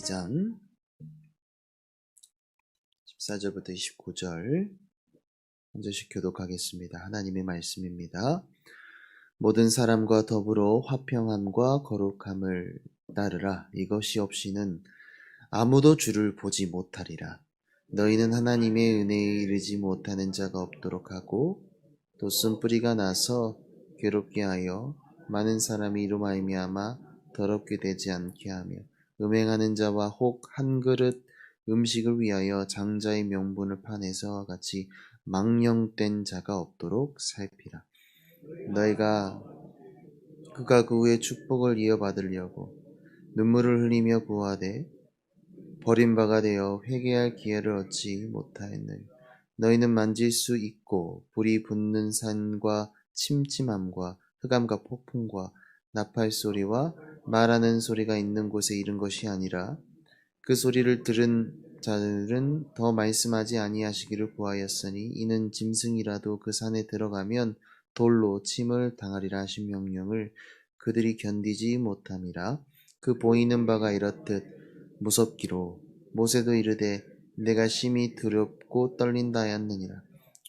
12장 14절부터 29절 한 절씩 교독하겠습니다. 하나님의 말씀입니다. 모든 사람과 더불어 화평함과 거룩함을 따르라. 이것이 없이는 아무도 주를 보지 못하리라. 너희는 하나님의 은혜에 이르지 못하는 자가 없도록 하고 또 쓴뿌리가 나서 괴롭게 하여 많은 사람이 이로 말미암아 더럽게 되지 않게 하며 음행하는 자와 혹 한 그릇 음식을 위하여 장자의 명분을 파내서와 같이 망령된 자가 없도록 살피라. 너희가 그가 그 후에 축복을 이어받으려고 눈물을 흘리며 구하되 버림바가 되어 회개할 기회를 얻지 못하였느니 너희는 만질 수 있고 불이 붙는 산과 침침함과 흑암과 폭풍과 나팔 소리와 말하는 소리가 있는 곳에 이른 것이 아니라 그 소리를 들은 자들은 더 말씀하지 아니하시기를 구하였으니 이는 짐승이라도 그 산에 들어가면 돌로 침을 당하리라 하신 명령을 그들이 견디지 못함이라. 그 보이는 바가 이렇듯 무섭기로 모세도 이르되 내가 심히 두렵고 떨린다 하였느니라.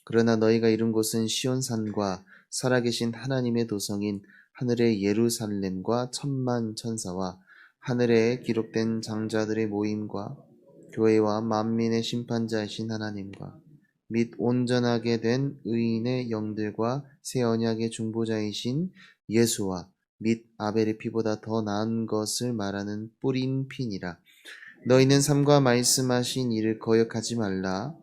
그러나 너희가 이른 곳은 시온산과 살아계신 하나님의 도성인 하늘의 예루살렘과 천만 천사와 하늘에 기록된 장자들의 모임과 교회와 만민의 심판자이신 하나님과 및 온전하게 된 의인의 영들과 새 언약의 중보자이신 예수와 및 아벨의 피보다 더 나은 것을 말하는 뿌린 피니라. 너희는 삼가 말씀하신 일을 거역하지 말라.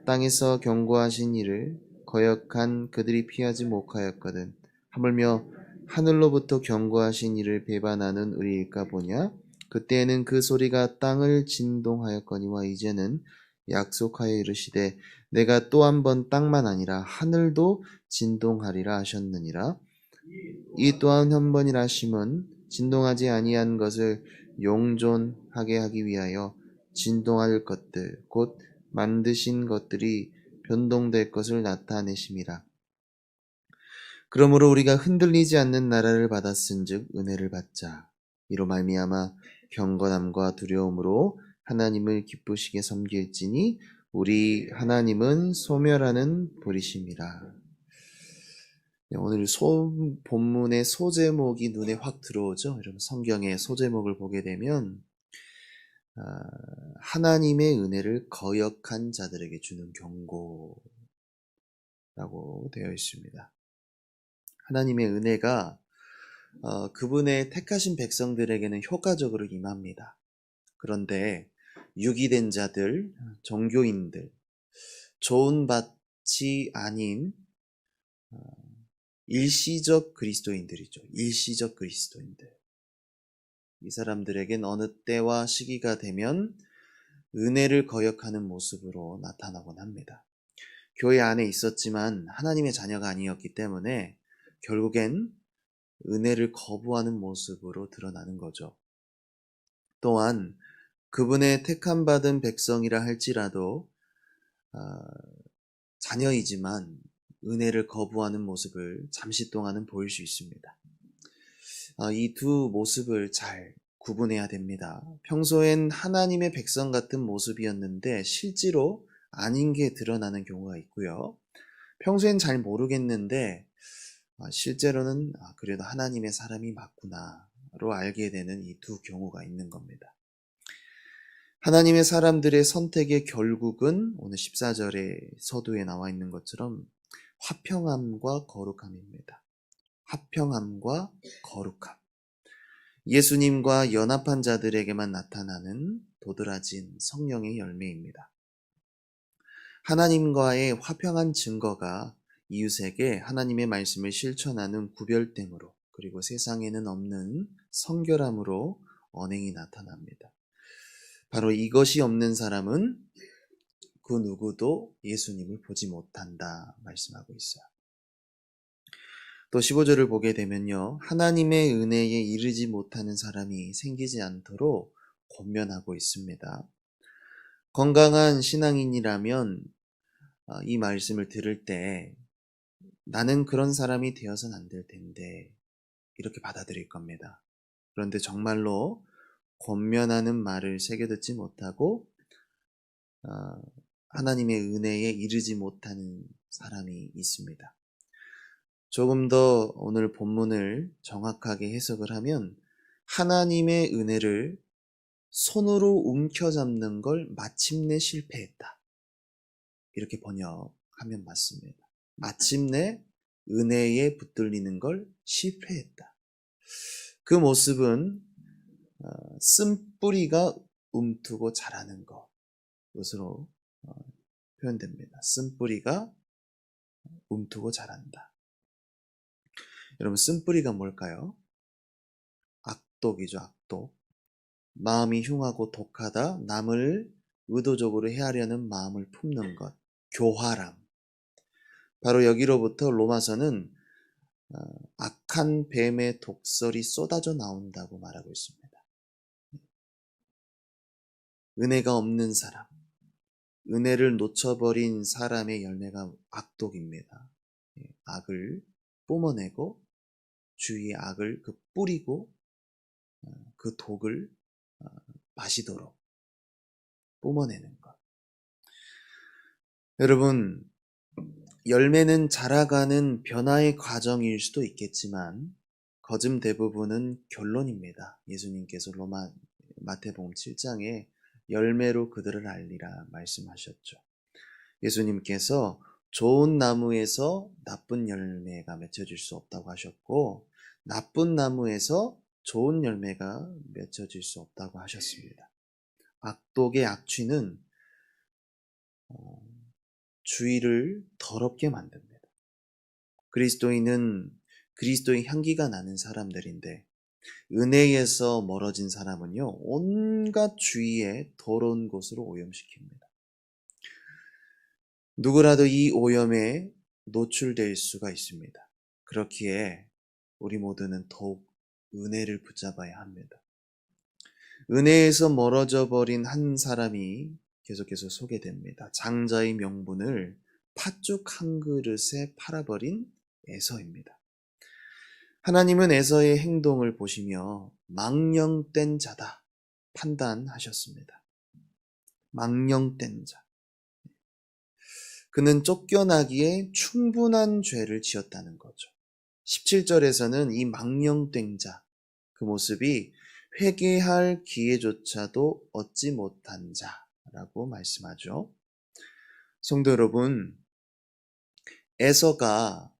땅에서 경고하신 일을 거역한 그들이 피하지 못하였거든. 하물며 하늘로부터 경고하신 일을 배반하는 의일까 보냐? 그때에는 그 소리가 땅을 진동하였거니와 이제는 약속하여 이르시되 내가 또 한 번 땅만 아니라 하늘도 진동하리라 하셨느니라. 이 또한 한 번이라 하심은 진동하지 아니한 것을 용존하게 하기 위하여 진동할 것들 곧 만드신 것들이 변동될 것을 나타내심이라. 그러므로 우리가 흔들리지 않는 나라를 받았은즉 은혜를 받자. 이로 말미암아 경건함과 두려움으로 하나님을 기쁘시게 섬길지니 우리 하나님은 소멸하는 불이심이라. 오늘 본문의 소제목이 눈에 확 들어오죠. 여러분 성경의 소제목을 보게 되면 하나님의 은혜를 거역한 자들에게 주는 경고라고 되어 있습니다. 하나님의 은혜가 그분의 택하신 백성들에게는 효과적으로 임합니다. 그런데 유기된 자들, 종교인들, 좋은 밭이 아닌 일시적 그리스도인들이죠. 일시적 그리스도인들. 이 사람들에겐 어느 때와 시기가 되면 은혜를 거역하는 모습으로 나타나곤 합니다. 교회 안에 있었지만 하나님의 자녀가 아니었기 때문에 결국엔 은혜를 거부하는 모습으로 드러나는 거죠. 또한 그분의 택함 받은 백성이라 할지라도 자녀이지만 은혜를 거부하는 모습을 잠시 동안은 보일 수 있습니다. 이 두 모습을 잘 구분해야 됩니다. 평소엔 하나님의 백성 같은 모습이었는데 실제로 아닌 게 드러나는 경우가 있고요. 평소엔 잘 모르겠는데 실제로는 그래도 하나님의 사람이 맞구나로 알게 되는 이 두 경우가 있는 겁니다. 하나님의 사람들의 선택의 결국은 오늘 14절의 서두에 나와 있는 것처럼 화평함과 거룩함입니다. 화평함과 거룩함. 예수님과 연합한 자들에게만 나타나는 도드라진 성령의 열매입니다. 하나님과의 화평한 증거가 이웃에게 하나님의 말씀을 실천하는 구별됨으로 그리고 세상에는 없는 성결함으로 언행이 나타납니다. 바로 이것이 없는 사람은 그 누구도 예수님을 보지 못한다 말씀하고 있어요. 또 15절을 보게 되면요. 하나님의 은혜에 이르지 못하는 사람이 생기지 않도록 권면하고 있습니다. 건강한 신앙인이라면 이 말씀을 들을 때 나는 그런 사람이 되어서는 안 될 텐데 이렇게 받아들일 겁니다. 그런데 정말로 권면하는 말을 새겨 듣지 못하고 하나님의 은혜에 이르지 못하는 사람이 있습니다. 조금 더 오늘 본문을 정확하게 해석을 하면 하나님의 은혜를 손으로 움켜잡는 걸 마침내 실패했다. 이렇게 번역하면 맞습니다. 마침내 은혜에 붙들리는 걸 실패했다. 그 모습은 쓴뿌리가 움트고 자라는 것으로 표현됩니다. 쓴뿌리가 움트고 자란다. 여러분, 쓴뿌리가 뭘까요? 악독이죠, 악독. 마음이 흉하고 독하다, 남을 의도적으로 해하려는 마음을 품는 것, 교활함. 바로 여기로부터 로마서는 악한 뱀의 독설이 쏟아져 나온다고 말하고 있습니다. 은혜가 없는 사람, 은혜를 놓쳐버린 사람의 열매가 악독입니다. 악을 뿜어내고 주위에 악을 뿌리고 그 독을 마시도록 뿜어내는 것. 여러분, 열매는 자라가는 변화의 과정일 수도 있겠지만 거즘 대부분은 결론입니다. 예수님께서 마태복음 7장에 열매로 그들을 알리라 말씀하셨죠. 예수님께서 좋은 나무에서 나쁜 열매가 맺혀질 수 없다고 하셨고, 나쁜 나무에서 좋은 열매가 맺혀질 수 없다고 하셨습니다. 악독의 악취는 주위를 더럽게 만듭니다. 그리스도인은 그리스도의 향기가 나는 사람들인데, 은혜에서 멀어진 사람은요, 온갖 주위에 더러운 곳으로 오염시킵니다. 누구라도 이 오염에 노출될 수가 있습니다. 그렇기에 우리 모두는 더욱 은혜를 붙잡아야 합니다. 은혜에서 멀어져 버린 한 사람이 계속해서 소개됩니다. 장자의 명분을 팥죽 한 그릇에 팔아버린 에서입니다. 하나님은 에서의 행동을 보시며 망령된 자다 판단하셨습니다. 망령된 자. 그는 쫓겨나기에 충분한 죄를 지었다는 거죠. 17절에서는 이 망령된 자, 그 모습이 회개할 기회조차도 얻지 못한 자라고 말씀하죠. 성도 여러분, 에서가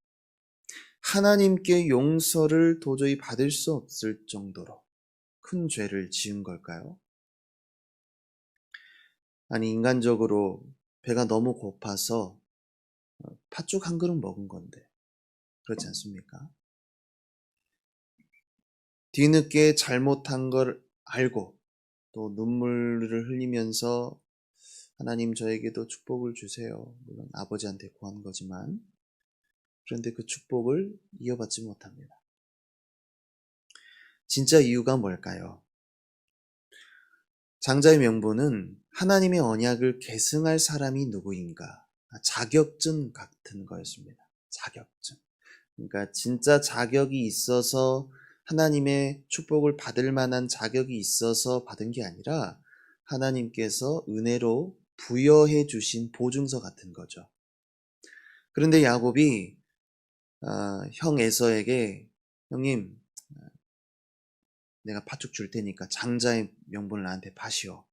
하나님께 용서를 도저히 받을 수 없을 정도로 큰 죄를 지은 걸까요? 아니, 인간적으로 배가 너무 고파서 팥죽 한 그릇 먹은 건데, 그렇지 않습니까? 뒤늦게 잘못한 걸 알고 또 눈물을 흘리면서 하나님 저에게도 축복을 주세요. 물론 아버지한테 구한 거지만, 그런데 그 축복을 이어받지 못합니다. 진짜 이유가 뭘까요? 장자의 명분은 하나님의 언약을 계승할 사람이 누구인가? 자격증 같은 거였습니다. 자격증. 그러니까 진짜 자격이 있어서 하나님의 축복을 받을 만한 자격이 있어서 받은 게 아니라 하나님께서 은혜로 부여해 주신 보증서 같은 거죠. 그런데 야곱이 형 에서에게 형님, 내가 팥죽 줄 테니까 장자의 명분을 나한테 파시오.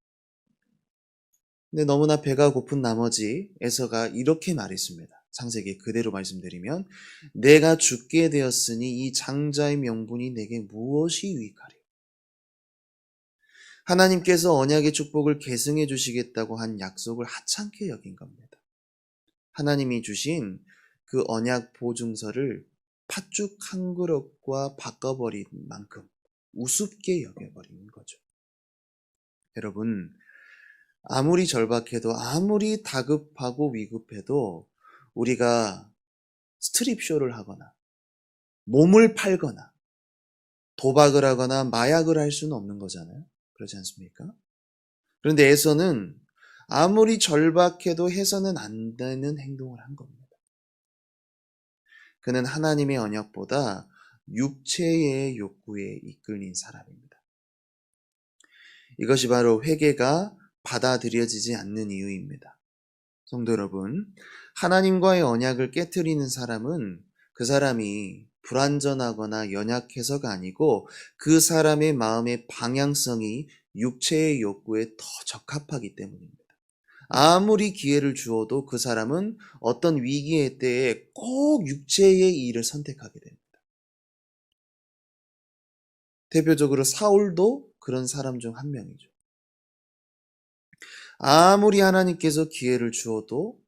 근데 너무나 배가 고픈 나머지 에서가 이렇게 말했습니다. 창세기 그대로 말씀드리면, 내가 죽게 되었으니 이 장자의 명분이 내게 무엇이 유익하리요? 하나님께서 언약의 축복을 계승해 주시겠다고 한 약속을 하찮게 여긴 겁니다. 하나님이 주신 그 언약 보증서를 팥죽 한 그릇과 바꿔버린 만큼 우습게 여겨버린 거죠. 여러분, 아무리 절박해도, 아무리 다급하고 위급해도 우리가 스트립쇼를 하거나 몸을 팔거나 도박을 하거나 마약을 할 수는 없는 거잖아요. 그렇지 않습니까? 그런데 에서는 아무리 절박해도 해서는 안 되는 행동을 한 겁니다. 그는 하나님의 언약보다 육체의 욕구에 이끌린 사람입니다. 이것이 바로 회개가 받아들여지지 않는 이유입니다. 성도 여러분, 하나님과의 언약을 깨트리는 사람은 그 사람이 불완전하거나 연약해서가 아니고 그 사람의 마음의 방향성이 육체의 욕구에 더 적합하기 때문입니다. 아무리 기회를 주어도 그 사람은 어떤 위기의 때에 꼭 육체의 일을 선택하게 됩니다. 대표적으로 사울도 그런 사람 중 한 명이죠. 아무리 하나님께서 기회를 주어도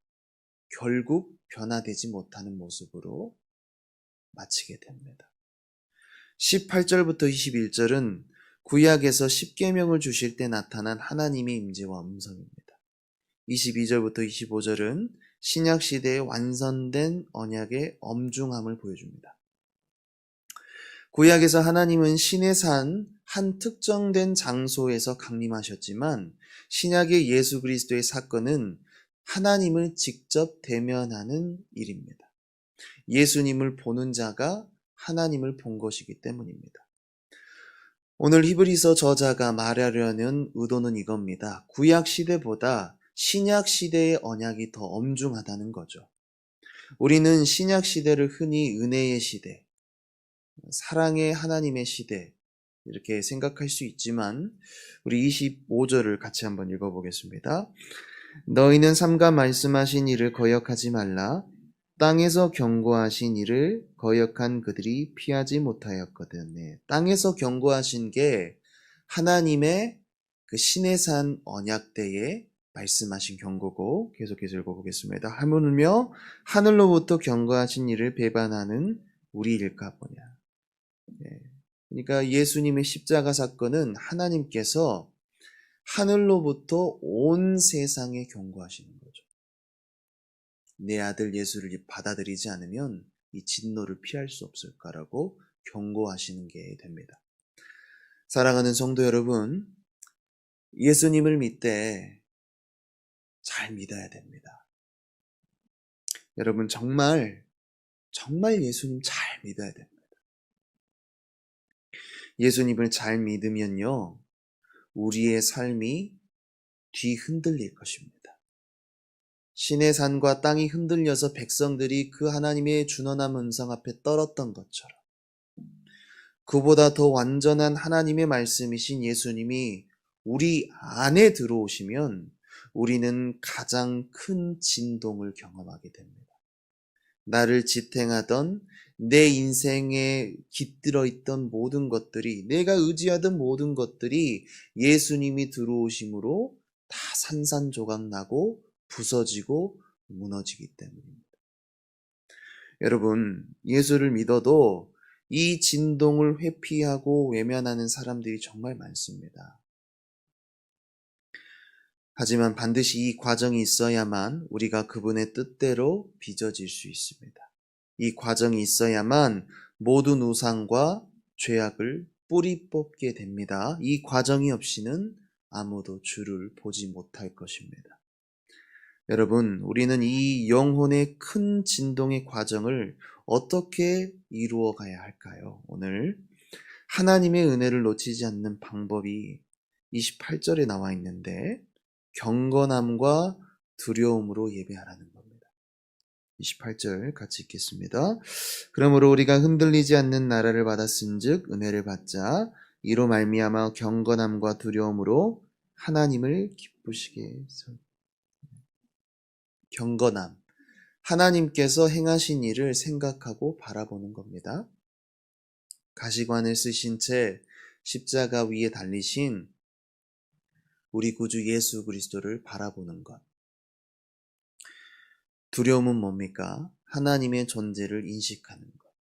결국 변화되지 못하는 모습으로 마치게 됩니다. 18절부터 21절은 구약에서 십계명을 주실 때 나타난 하나님의 임재와 음성입니다. 22절부터 25절은 신약 시대의 완성된 언약의 엄중함을 보여줍니다. 구약에서 하나님은 신의 산 한 특정된 장소에서 강림하셨지만 신약의 예수 그리스도의 사건은 하나님을 직접 대면하는 일입니다. 예수님을 보는 자가 하나님을 본 것이기 때문입니다. 오늘 히브리서 저자가 말하려는 의도는 이겁니다. 구약 시대보다 신약 시대의 언약이 더 엄중하다는 거죠. 우리는 신약 시대를 흔히 은혜의 시대, 사랑의 하나님의 시대 이렇게 생각할 수 있지만 우리 25절을 같이 한번 읽어보겠습니다. 너희는 삼가 말씀하신 일을 거역하지 말라. 땅에서 경고하신 일을 거역한 그들이 피하지 못하였거든. 네. 땅에서 경고하신 게 하나님의 그 신의 산 언약 때에 말씀하신 경고고 계속해서 읽어보겠습니다. 하물며 하늘로부터 경고하신 일을 배반하는 우리일까 보냐. 네. 그러니까 예수님의 십자가 사건은 하나님께서 하늘로부터 온 세상에 경고하시는 거죠. 내 아들 예수를 받아들이지 않으면 이 진노를 피할 수 없을까라고 경고하시는 게 됩니다. 사랑하는 성도 여러분, 예수님을 믿되 잘 믿어야 됩니다. 여러분 정말 예수님 잘 믿어야 됩니다. 예수님을 잘 믿으면요, 우리의 삶이 뒤흔들릴 것입니다. 신의 산과 땅이 흔들려서 백성들이 그 하나님의 준원한 음성 앞에 떨었던 것처럼 그보다 더 완전한 하나님의 말씀이신 예수님이 우리 안에 들어오시면 우리는 가장 큰 진동을 경험하게 됩니다. 나를 지탱하던 내 인생에 깃들어 있던 모든 것들이, 내가 의지하던 모든 것들이 예수님이 들어오심으로 다 산산조각 나고 부서지고 무너지기 때문입니다. 여러분, 예수를 믿어도 이 진동을 회피하고 외면하는 사람들이 정말 많습니다. 하지만 반드시 이 과정이 있어야만 우리가 그분의 뜻대로 빚어질 수 있습니다. 이 과정이 있어야만 모든 우상과 죄악을 뿌리 뽑게 됩니다. 이 과정이 없이는 아무도 주를 보지 못할 것입니다. 여러분, 우리는 이 영혼의 큰 진동의 과정을 어떻게 이루어 가야 할까요? 오늘 하나님의 은혜를 놓치지 않는 방법이 28절에 나와 있는데 경건함과 두려움으로 예배하라는 겁니다. 28절 같이 읽겠습니다. 그러므로 우리가 흔들리지 않는 나라를 받았은즉 은혜를 받자. 이로 말미암아 경건함과 두려움으로 하나님을 기쁘시게 해서. 경건함, 하나님께서 행하신 일을 생각하고 바라보는 겁니다. 가시관을 쓰신 채 십자가 위에 달리신 우리 구주 예수 그리스도를 바라보는 것. 두려움은 뭡니까? 하나님의 존재를 인식하는 것.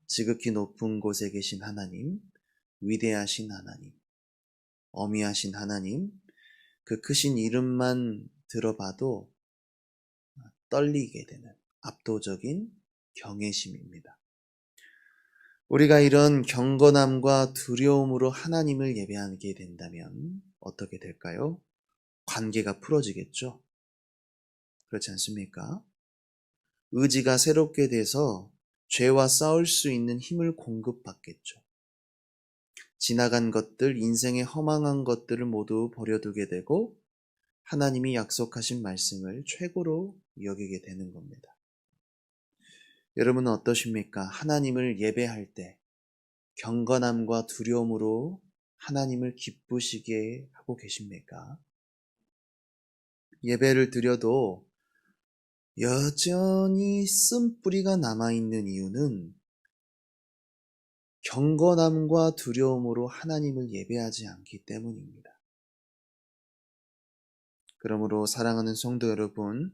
지극히 높은 곳에 계신 하나님, 위대하신 하나님, 어미하신 하나님, 그 크신 이름만 들어봐도 떨리게 되는 압도적인 경외심입니다. 우리가 이런 경건함과 두려움으로 하나님을 예배하게 된다면 어떻게 될까요? 관계가 풀어지겠죠? 그렇지 않습니까? 의지가 새롭게 돼서 죄와 싸울 수 있는 힘을 공급받겠죠. 지나간 것들, 인생의 허망한 것들을 모두 버려두게 되고 하나님이 약속하신 말씀을 최고로 여기게 되는 겁니다. 여러분은 어떠십니까? 하나님을 예배할 때 경건함과 두려움으로 하나님을 기쁘시게 하고 계십니까? 예배를 드려도 여전히 쓴뿌리가 남아있는 이유는 경건함과 두려움으로 하나님을 예배하지 않기 때문입니다. 그러므로 사랑하는 성도 여러분,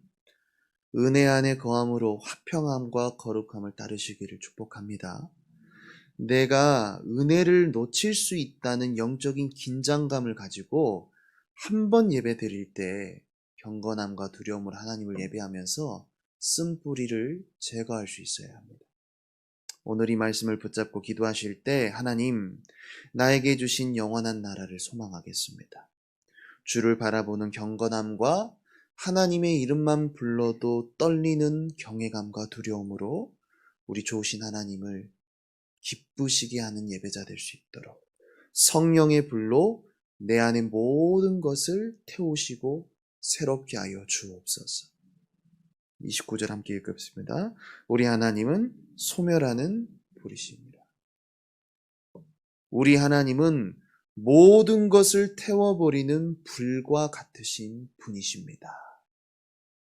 은혜 안에 거함으로 화평함과 거룩함을 따르시기를 축복합니다. 내가 은혜를 놓칠 수 있다는 영적인 긴장감을 가지고 한 번 예배 드릴 때 경건함과 두려움으로 하나님을 예배하면서 쓴뿌리를 제거할 수 있어야 합니다. 오늘 이 말씀을 붙잡고 기도하실 때 하나님, 나에게 주신 영원한 나라를 소망하겠습니다. 주를 바라보는 경건함과 하나님의 이름만 불러도 떨리는 경외감과 두려움으로 우리 좋으신 하나님을 기쁘시게 하는 예배자 될 수 있도록 성령의 불로 내 안의 모든 것을 태우시고 새롭게 하여 주옵소서. 29절 함께 읽겠습니다. 우리 하나님은 소멸하는 불이십니다. 우리 하나님은 모든 것을 태워버리는 불과 같으신 분이십니다.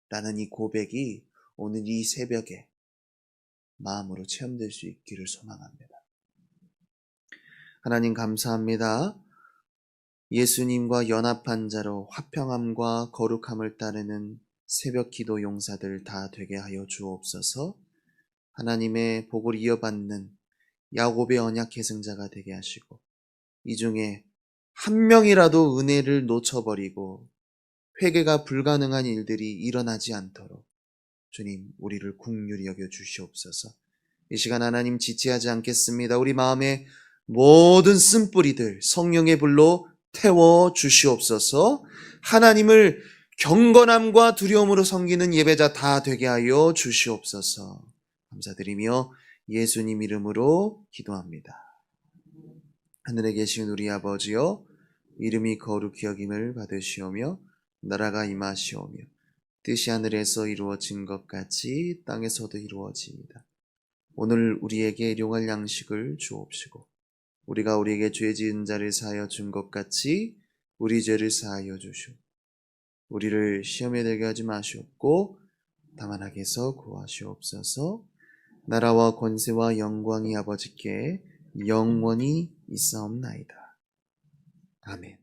라는 이 고백이 오늘 이 새벽에 마음으로 체험될 수 있기를 소망합니다. 하나님 감사합니다. 예수님과 연합한 자로 화평함과 거룩함을 따르는 새벽 기도 용사들 다 되게 하여 주옵소서. 하나님의 복을 이어받는 야곱의 언약 계승자가 되게 하시고 이 중에 한 명이라도 은혜를 놓쳐버리고 회개가 불가능한 일들이 일어나지 않도록 주님 우리를 긍휼히 여겨 주시옵소서. 이 시간 하나님 지체하지 않겠습니다. 우리 마음에 모든 쓴뿌리들 성령의 불로 태워 주시옵소서. 하나님을 경건함과 두려움으로 섬기는 예배자 다 되게 하여 주시옵소서. 감사드리며 예수님 이름으로 기도합니다. 하늘에 계신 우리 아버지여, 이름이 거룩히 여김을 받으시오며 나라가 임하시오며 뜻이 하늘에서 이루어진 것 같이 땅에서도 이루어집니다. 오늘 우리에게 일용할 양식을 주옵시고 우리가 우리에게 죄 지은 자를 사하여 준 것 같이 우리 죄를 사하여 주시오. 우리를 시험에 들게 하지 마시옵고 다만 악에서 구하시옵소서. 나라와 권세와 영광이 아버지께 영원히 있사옵나이다. 아멘.